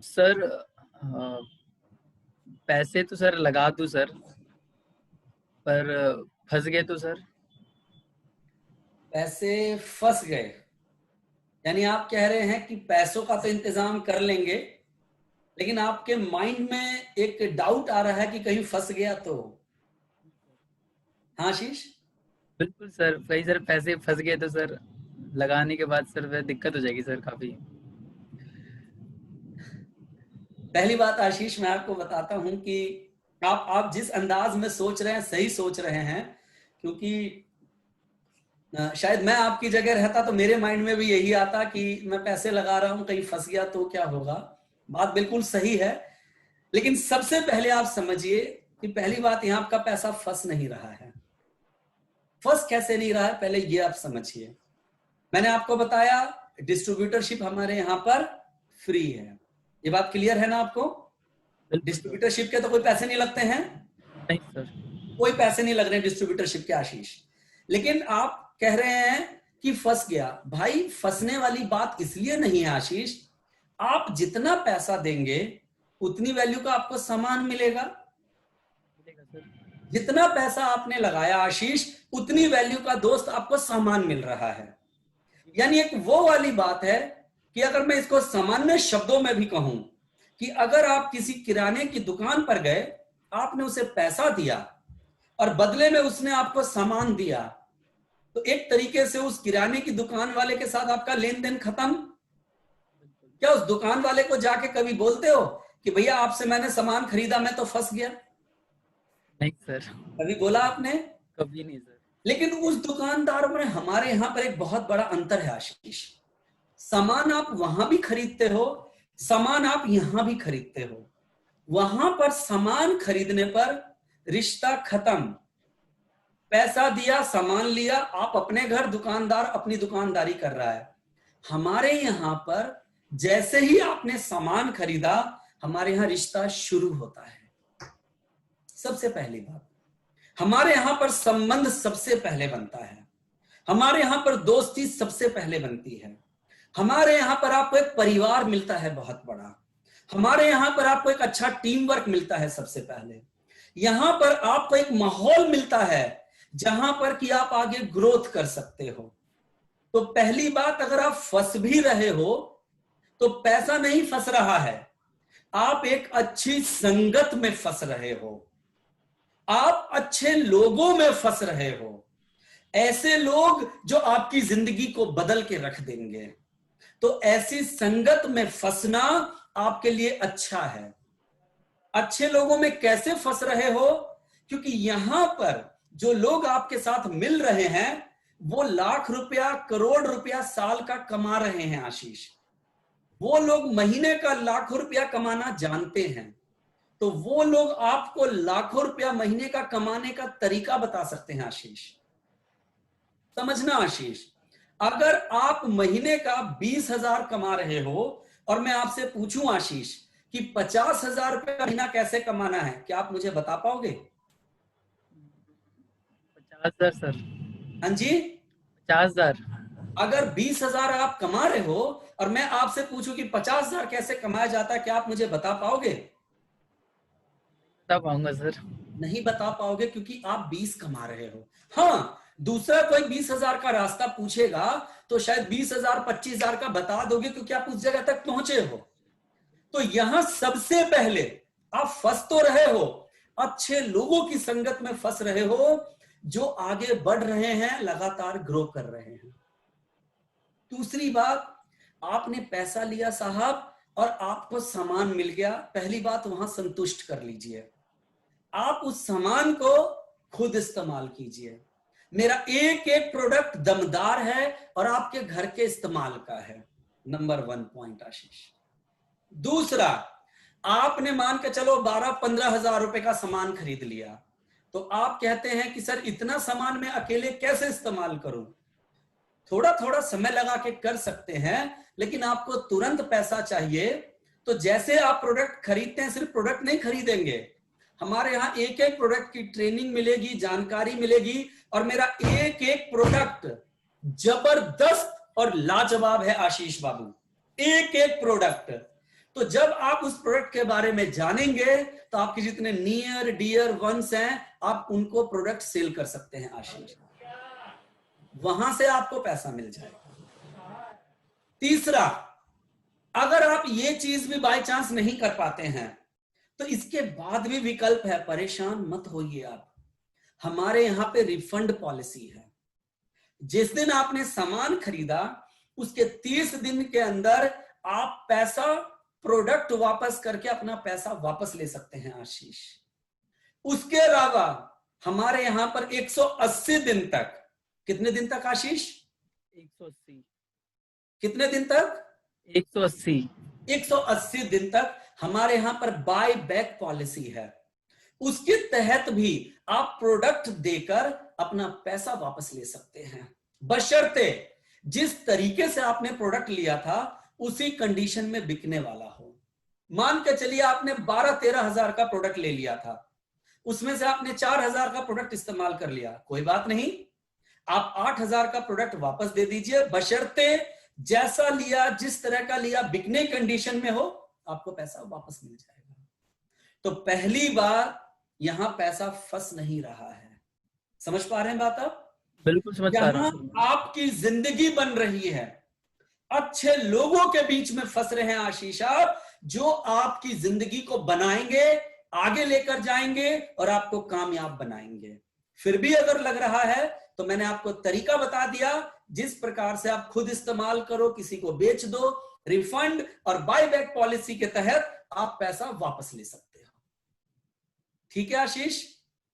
Sir पैसे तो sir लगा दूं सर, पर फंस गए तो सर। पैसे फंस गए, यानी आप कह रहे हैं कि पैसों का तो इंतजाम कर लेंगे, लेकिन आपके माइंड में एक डाउट आ रहा है कि कहीं फंस गया तो। हाँ आशीष। बिल्कुल सर, वही सर, पैसे फंस गए तो सर लगाने के बाद सर फिर दिक्कत हो जाएगी सर काफी। पहली बात आशीष, मैं आपको बताता हूं कि आप जिस अंदाज में सोच रहे हैं सही सोच रहे हैं, क्योंकि शायद मैं आपकी जगह रहता तो मेरे माइंड में भी यही आता कि मैं पैसे लगा रहा हूं, कहीं फंस गया तो क्या होगा। बात बिल्कुल सही है, लेकिन सबसे पहले आप समझिए कि पहली बात, यहां आपका पैसा फंस नहीं रहा है। फंस कैसे नहीं रहा है, पहले ये आप समझिए। मैंने आपको बताया डिस्ट्रीब्यूटरशिप हमारे यहां पर फ्री है। ये बात क्लियर है ना आपको? बिल्कुल सर। डिस्ट्रीब्यूटरशिप के तो कोई पैसे नहीं लगते हैं, नहीं सर। कोई पैसे नहीं लग रहे डिस्ट्रीब्यूटरशिप के आशीष। लेकिन आप कह रहे हैं कि फंस गया। भाई फंसने वाली बात इसलिए नहीं है आशीष, आप जितना पैसा देंगे उतनी वैल्यू का आपको सामान मिलेगा। मिलेगा सर। जितना पैसा आपने लगाया आशीष, उतनी वैल्यू का दोस्त आपको सामान मिल रहा है। यानी एक वो वाली बात है कि अगर मैं इसको सामान्य शब्दों में भी कहूं कि अगर आप किसी किराने की दुकान पर गए, आपने उसे पैसा दिया और बदले में उसने आपको सामान दिया, तो एक तरीके से उस किराने की दुकान वाले के साथ आपका लेन देन खत्म। क्या उस दुकान वाले को जाके कभी बोलते हो कि भैया आपसे मैंने सामान खरीदा, मैं तो फंस गया? नहीं सर। कभी बोला आपने? कभी नहीं सर। लेकिन उस दुकानदार में हमारे यहां पर एक बहुत बड़ा अंतर है आशीष। सामान आप वहां भी खरीदते हो, सामान आप यहां भी खरीदते हो। वहां पर सामान खरीदने पर रिश्ता खत्म, पैसा दिया सामान लिया, आप अपने घर, दुकानदार अपनी दुकानदारी कर रहा है। हमारे यहां पर जैसे ही आपने सामान खरीदा, हमारे यहां रिश्ता शुरू होता है। सबसे पहली बात, हमारे यहां पर संबंध सबसे पहले बनता है, हमारे यहां पर दोस्ती सबसे पहले बनती है, हमारे यहां पर आपको एक परिवार मिलता है बहुत बड़ा, हमारे यहां पर आपको एक अच्छा टीम वर्क मिलता है। सबसे पहले यहां पर आपको एक माहौल मिलता है जहां पर कि आप आगे ग्रोथ कर सकते हो। तो पहली बात, अगर आप फंस भी रहे हो तो पैसा नहीं फंस रहा है, आप एक अच्छी संगत में फंस रहे हो, आप अच्छे लोगों में फंस रहे हो, ऐसे लोग जो आपकी जिंदगी को बदल के रख देंगे। तो ऐसी संगत में फंसना आपके लिए अच्छा है। अच्छे लोगों में कैसे फंस रहे हो? क्योंकि यहां पर जो लोग आपके साथ मिल रहे हैं वो लाख रुपया, करोड़ रुपया साल का कमा रहे हैं आशीष। वो लोग महीने का लाखों रुपया कमाना जानते हैं, तो वो लोग आपको लाखों रुपया महीने का कमाने का तरीका बता सकते हैं आशीष। समझना आशीष, अगर आप महीने का 20,000 कमा रहे हो और मैं आपसे पूछूं आशीष कि 50,000 रुपया महीना कैसे कमाना है, क्या आप मुझे बता पाओगे? 50,000 सर। हाँ जी। 50,000। अगर 20,000 आप कमा रहे हो और मैं आपसे पूछूं कि 50,000 कैसे कमाया जाता है, क्या आप मुझे बता पाओगे? बता पाऊंगा सर। नहीं बता पाओगे, क्योंकि आप 20 कमा रहे हो। हाँ, दूसरा कोई 20,000 का रास्ता पूछेगा तो शायद 20,000, 25,000 का बता दोगे, क्योंकि आप उस जगह तक पहुंचे हो। तो यहां सबसे पहले आप फंस तो रहे हो, अच्छे लोगों की संगत में फंस रहे हो जो आगे बढ़ रहे हैं, लगातार ग्रो कर रहे हैं। दूसरी बात, आपने पैसा लिया साहब और आपको सामान मिल गया, पहली बात वहां संतुष्ट कर लीजिए। आप उस सामान को खुद इस्तेमाल कीजिए। मेरा एक एक प्रोडक्ट दमदार है और आपके घर के इस्तेमाल का है। नंबर 1 पॉइंट आशीष। दूसरा, आपने मान के चलो 12-15 हजार रुपए का सामान खरीद लिया, तो आप कहते हैं कि सर इतना सामान मैं अकेले कैसे इस्तेमाल करूं? थोड़ा थोड़ा समय लगा के कर सकते हैं, लेकिन आपको तुरंत पैसा चाहिए। तो जैसे आप प्रोडक्ट खरीदते हैं, सिर्फ प्रोडक्ट नहीं खरीदेंगे, हमारे यहां एक एक प्रोडक्ट की ट्रेनिंग मिलेगी, जानकारी मिलेगी, और मेरा एक एक प्रोडक्ट जबरदस्त और लाजवाब है आशीष बाबू। एक एक प्रोडक्ट तो जब आप उस प्रोडक्ट के बारे में जानेंगे तो आपके जितने नियर डियर वंस हैं, आप उनको प्रोडक्ट सेल कर सकते हैं आशीष, वहां से आपको पैसा मिल जाएगा। तीसरा, अगर आप ये चीज भी बाय चांस नहीं कर पाते हैं तो इसके बाद भी विकल्प है, परेशान मत होइए आप। हमारे यहां पे रिफंड पॉलिसी है। जिस दिन आपने सामान खरीदा उसके 30 दिन के अंदर आप पैसा, प्रोडक्ट वापस करके अपना पैसा वापस ले सकते हैं आशीष। उसके अलावा हमारे यहां पर 180 दिन तक, कितने दिन तक आशीष? 180। कितने दिन तक? 180। 180 दिन तक हमारे यहां पर बाय बैक पॉलिसी है। उसके तहत भी आप प्रोडक्ट देकर अपना पैसा वापस ले सकते हैं, बशर्ते जिस तरीके से आपने प्रोडक्ट लिया था उसी कंडीशन में बिकने वाला हो। मान के चलिए आपने 12-13 हजार का प्रोडक्ट ले लिया था, उसमें से आपने 4,000 का प्रोडक्ट इस्तेमाल कर लिया, कोई बात नहीं, आप 8,000 का प्रोडक्ट वापस दे दीजिए, बशर्ते जैसा लिया, जिस तरह का लिया, बिकने कंडीशन में हो, आपको पैसा वापस मिल जाएगा। तो पहली बार यहां पैसा फंस नहीं रहा है। समझ पा रहे हैं बात आप? बिल्कुल समझ पा रहा यहां हूँ। आपकी जिंदगी बन रही है, अच्छे लोगों के बीच में फंस रहे हैं आशीष आप, जो आपकी जिंदगी को बनाएंगे, आगे लेकर जाएंगे और आपको कामयाब बनाएंगे। फिर भी अगर लग रहा है तो मैंने आपको तरीका बता दिया, जिस प्रकार से आप खुद इस्तेमाल करो, किसी को बेच दो, रिफंड और बाय बैक पॉलिसी के तहत आप पैसा वापस ले सकते हो। ठीक है आशीष?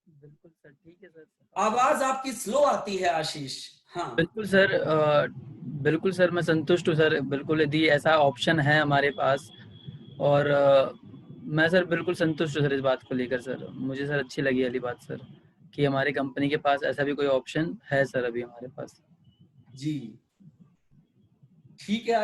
बिल्कुल सर, ठीक है सर। आवाज आपकी स्लो आती है आशीष। हाँ बिल्कुल सर, बिल्कुल सर, मैं संतुष्ट हूँ सर, बिल्कुल यदि ऐसा ऑप्शन है हमारे पास। और मैं सर बिल्कुल संतुष्ट हूँ सर इस बात को लेकर सर। मुझे सर अच्छी लगी वाली बात सर, कि हमारी कंपनी के पास ऐसा भी कोई ऑप्शन है सर अभी हमारे पास। जी, ठीक है।